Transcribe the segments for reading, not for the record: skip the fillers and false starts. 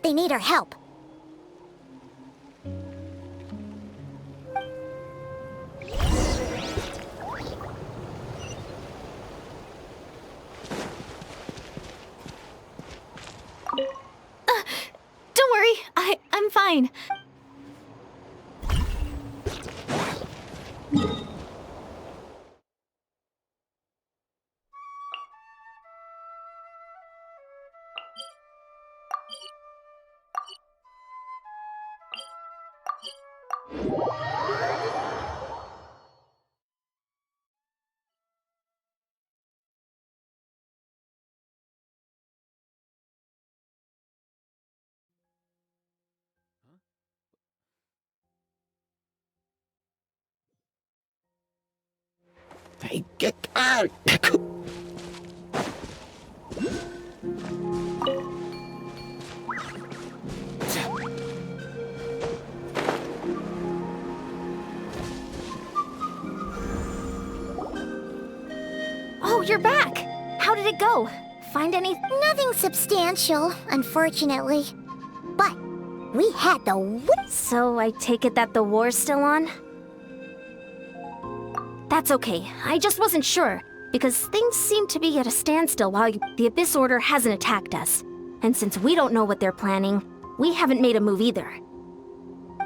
if they need our help. Don't worry, I'm fine. Hey, get out! Oh, you're back! How did it go? Find any... Nothing substantial, unfortunately. But we had the So I take it that the war's still on? That's okay. I just wasn't sure, because things seem to be at a standstill while the Abyss Order hasn't attacked us. And since we don't know what they're planning, we haven't made a move either.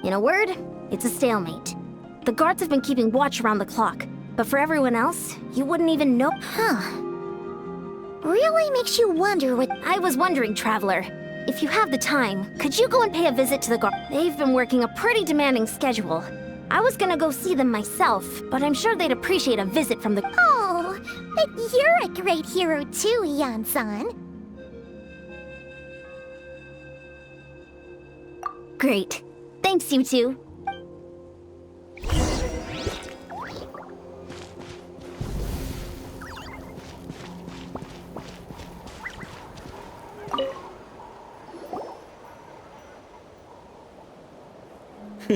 In a word, it's a stalemate. The guards have been keeping watch around the clock, but for everyone else, you wouldn't even know. Huh. Really makes you wonder what... I was wondering, Traveler, if you have the time, could you go and pay a visit to the guard? They've been working a pretty demanding schedule. I was gonna go see them myself, but I'm sure they'd appreciate a visit from the... Oh, but you're a great hero too, Yan-san. Great. Thanks, you two.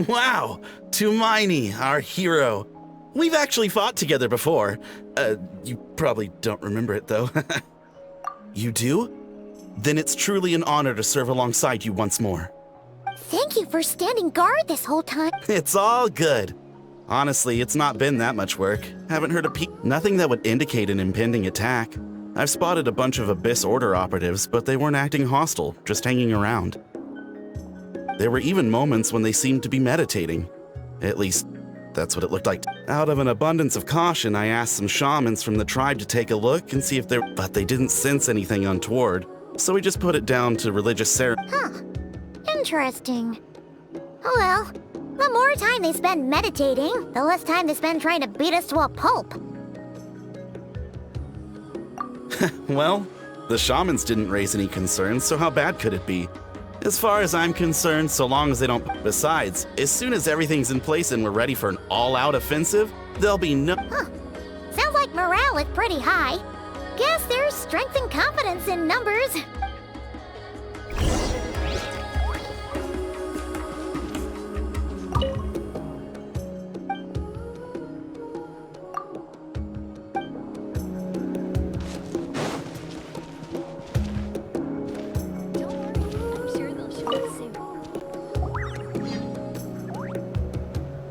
Wow! Tumaini, our hero. We've actually fought together before. You probably don't remember it, though. You do? Then it's truly an honor to serve alongside you once more. Thank you for standing guard this whole time. It's all good. Honestly, it's not been that much work. Haven't heard a peep. Nothing that would indicate an impending attack. I've spotted a bunch of Abyss Order operatives, but they weren't acting hostile, just hanging around. There were even moments when they seemed to be meditating. At least, that's what it looked like. Out of an abundance of caution, I asked some shamans from the tribe to take a look and see if there... But they didn't sense anything untoward, so we just put it down to religious ceremony. Huh. Interesting. Oh well, the more time they spend meditating, the less time they spend trying to beat us to a pulp. Well, the shamans didn't raise any concerns, so how bad could it be? As far as I'm concerned, so long as they don't... Besides, as soon as everything's in place and we're ready for an all-out offensive, there'll be no... Huh. Sounds like morale is pretty high. Guess there's strength and confidence in numbers.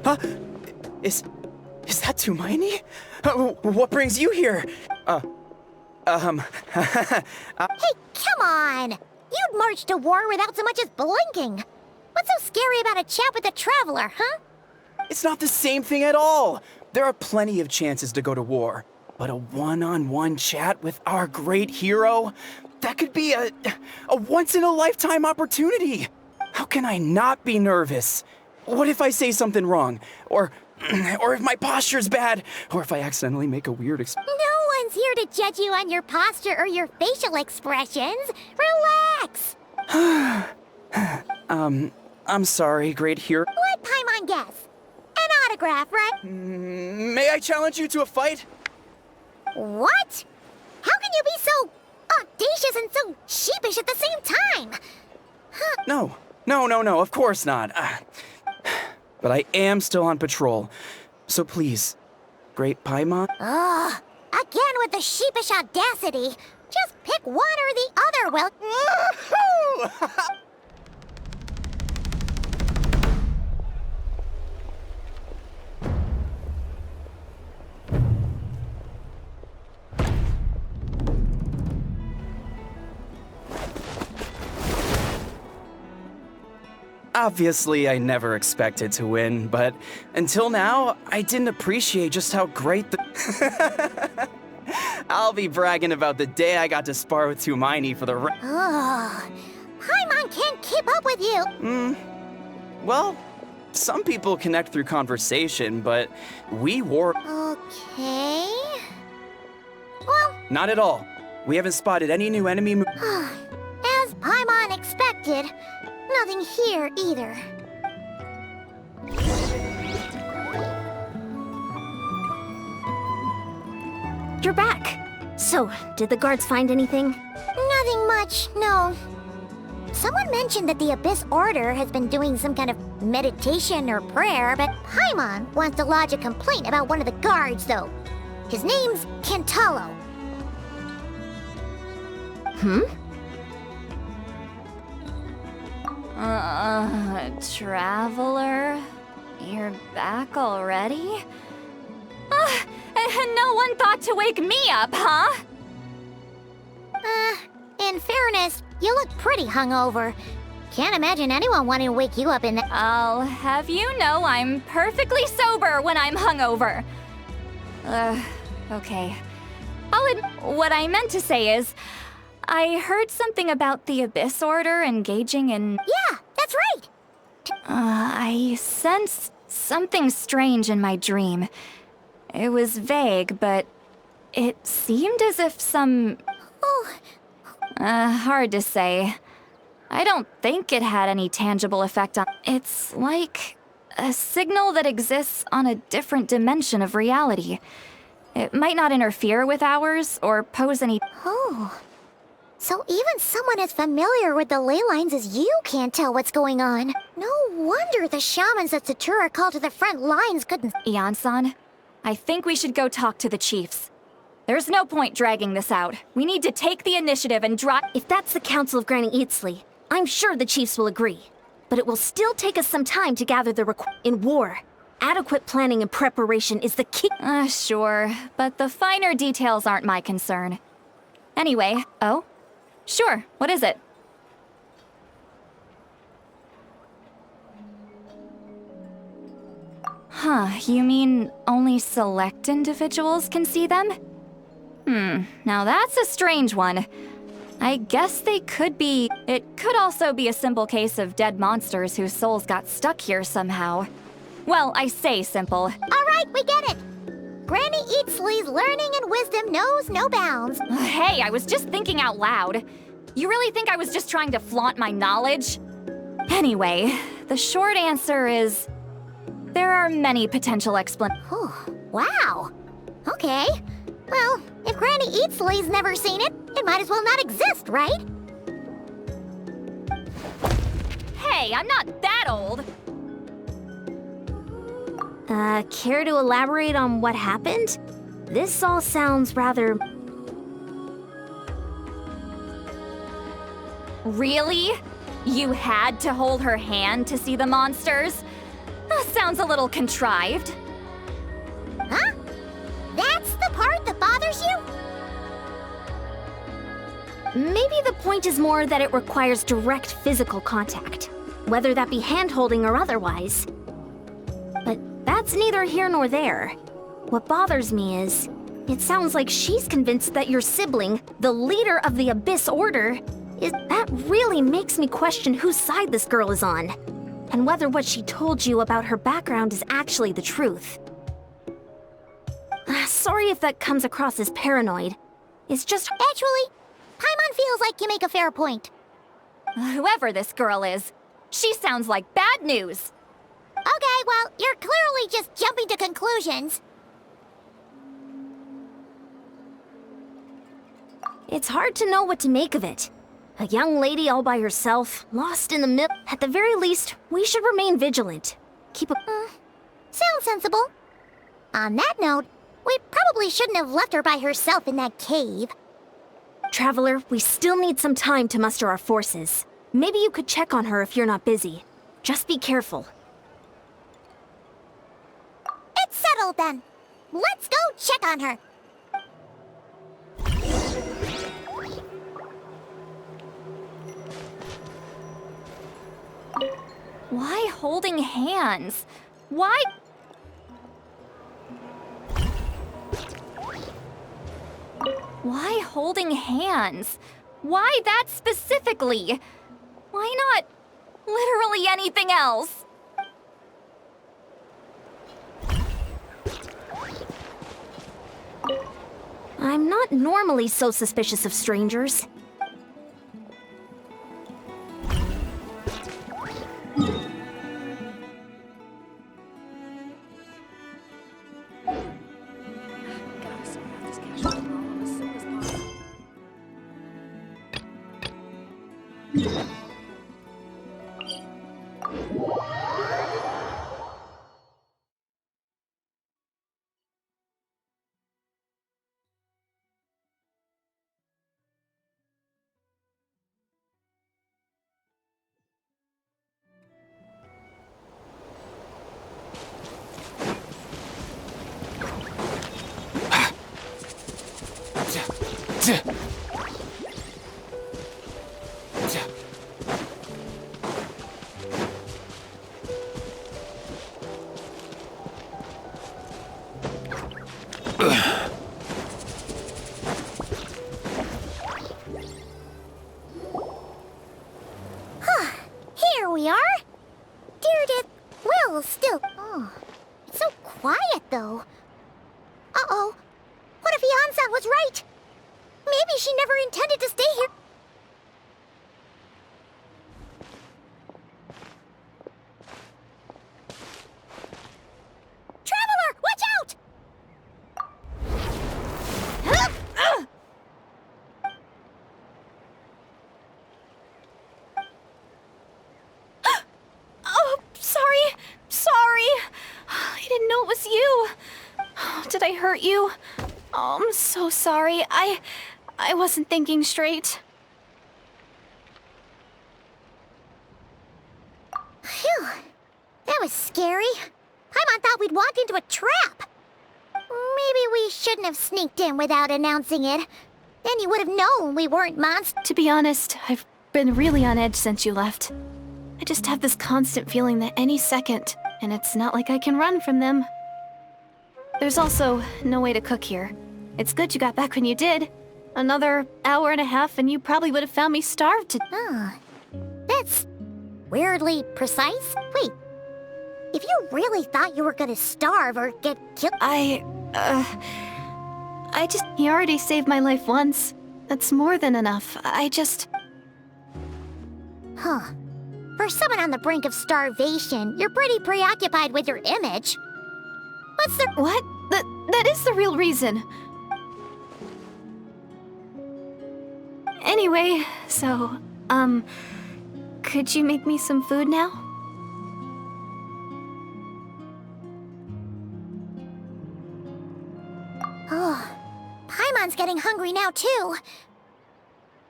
Huh? Is that Tumaini? What brings you here? Hey, come on! You'd march to war without so much as blinking. What's so scary about a chat with a traveler, huh? It's not the same thing at all. There are plenty of chances to go to war. But a one-on-one chat with our great hero? That could be a once-in-a-lifetime opportunity. How can I not be nervous? What if I say something wrong? Or if my posture's bad? Or if I accidentally make a weird No one's here to judge you on your posture or your facial expressions. Relax! I'm sorry, great hero. Let Paimon guess. An autograph, right? May I challenge you to a fight? What? How can you be so audacious and so sheepish at the same time? No, of course not. But I am still on patrol. So please, Great Paimon? Ugh, again with the sheepish audacity. Just pick one or the other, well... Obviously, I never expected to win, but until now, I didn't appreciate just how great the... I'll be bragging about the day I got to spar with Hermione for the Ugh. Paimon can't keep up with you. Well, some people connect through conversation, but we wore... Okay. Well, Not at all. We haven't spotted any new enemy... as Paimon expected, nothing here either. You're back. So, did the guards find anything? Nothing much, no. Someone mentioned that the Abyss Order has been doing some kind of meditation or prayer, but Paimon wants to lodge a complaint about one of the guards, though. His name's Kentalo. Traveler? You're back already? And no one thought to wake me up, huh? In fairness, you look pretty hungover. Can't imagine anyone wanting to wake you up in that. I'll have you know I'm perfectly sober when I'm hungover. Okay. What I meant to say is, I heard something about the Abyss Order engaging in... Yeah, that's right. I sensed something strange in my dream. It was vague, but it seemed as if some... Oh, hard to say. I don't think it had any tangible effect on... It's like a signal that exists on a different dimension of reality. It might not interfere with ours or pose any... oh. So even someone as familiar with the ley lines as you can't tell what's going on. No wonder the shamans that Satura called to the front lines couldn't... Ian-san, I think we should go talk to the chiefs. There's no point dragging this out. We need to take the initiative and drop... If that's the Council of Granny Eatsley, I'm sure the chiefs will agree. But it will still take us some time to gather the In war, adequate planning and preparation is the key. Sure, but the finer details aren't my concern. Anyway, oh? Sure, what is it? Huh, you mean only select individuals can see them? Now that's a strange one. I guess they could be... It could also be a simple case of dead monsters whose souls got stuck here somehow. Well, I say simple. All right, we get it. Granny Eatsley's learning and wisdom knows no bounds. Hey, I was just thinking out loud. You really think I was just trying to flaunt my knowledge? Anyway, the short answer is... there are many potential explanations. Oh, wow. Okay. Well, if Granny Eatsley's never seen it, it might as well not exist, right? Hey, I'm not that old! Care to elaborate on what happened? This all sounds rather... Really? You had to hold her hand to see the monsters? Sounds a little contrived. Huh? That's the part that bothers you? Maybe the point is more that it requires direct physical contact, whether that be hand-holding or otherwise. But that's neither here nor there. What bothers me is, it sounds like she's convinced that your sibling, the leader of the Abyss Order, is... That really makes me question whose side this girl is on, and whether what she told you about her background is actually the truth. Sorry if that comes across as paranoid. It's just... Actually, Paimon feels like you make a fair point. Whoever this girl is, she sounds like bad news. Okay, well, you're clearly just jumping to conclusions. It's hard to know what to make of it. A young lady all by herself, lost in the middle. At the very least, we should remain vigilant. Keep a... Sounds sensible. On that note, we probably shouldn't have left her by herself in that cave. Traveler, we still need some time to muster our forces. Maybe you could check on her if you're not busy. Just be careful. It's settled then. Let's go check on her. Why holding hands? Why? Why holding hands? Why that specifically? Why not literally anything else? I'm not normally so suspicious of strangers. Here we are. Deirdre will still... Oh, it's so quiet, though. Uh-oh. What if Yansan was right? Maybe she never intended to stay here. Traveler, watch out! Oh, sorry. I didn't know it was you. Did I hurt you? Oh, I'm so sorry. I wasn't thinking straight. Phew. That was scary. Paimon thought we'd walk into a trap. Maybe we shouldn't have sneaked in without announcing it. Then you would have known we weren't monsters. To be honest, I've been really on edge since you left. I just have this constant feeling that any second, and it's not like I can run from them. There's also no way to cook here. It's good you got back when you did. Another hour and a half and you probably would have found me starved to... That's weirdly precise. Wait, if you really thought you were gonna starve or get killed... He already saved my life once. That's more than enough. Huh. For someone on the brink of starvation, you're pretty preoccupied with your image. What's the... What? That is the real reason. Anyway, so, could you make me some food now? Oh, Paimon's getting hungry now, too.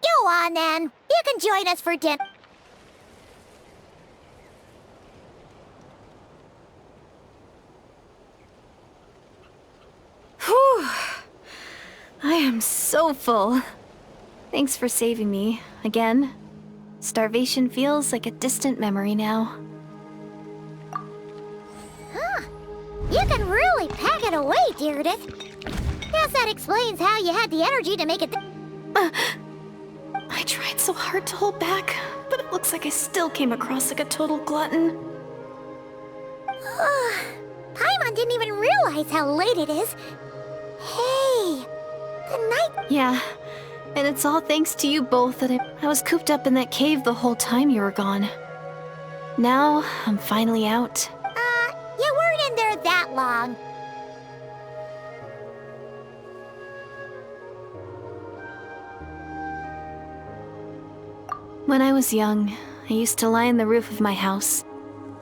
Go on, then. You can join us for dinner. Whew. I am so full. Thanks for saving me, again. Starvation feels like a distant memory now. You can really pack it away, Deirdre. Guess that explains how you had the energy to make it... I tried so hard to hold back, but it looks like I still came across like a total glutton. Paimon didn't even realize how late it is. Hey, the night... Yeah, and it's all thanks to you both that I was cooped up in that cave the whole time you were gone. Now, I'm finally out. You weren't in there that long. When I was young, I used to lie on the roof of my house,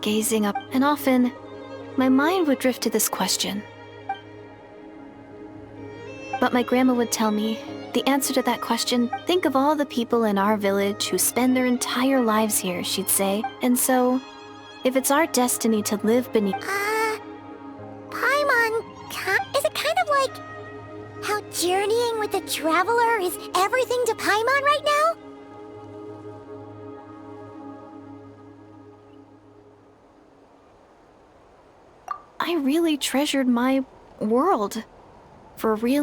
gazing up, and often, my mind would drift to this question. But my grandma would tell me, the answer to that question, think of all the people in our village who spend their entire lives here, she'd say. And so, if it's our destiny to live beneath... Paimon, is it kind of like how journeying with the traveler is everything to Paimon right now? I really treasured my world for really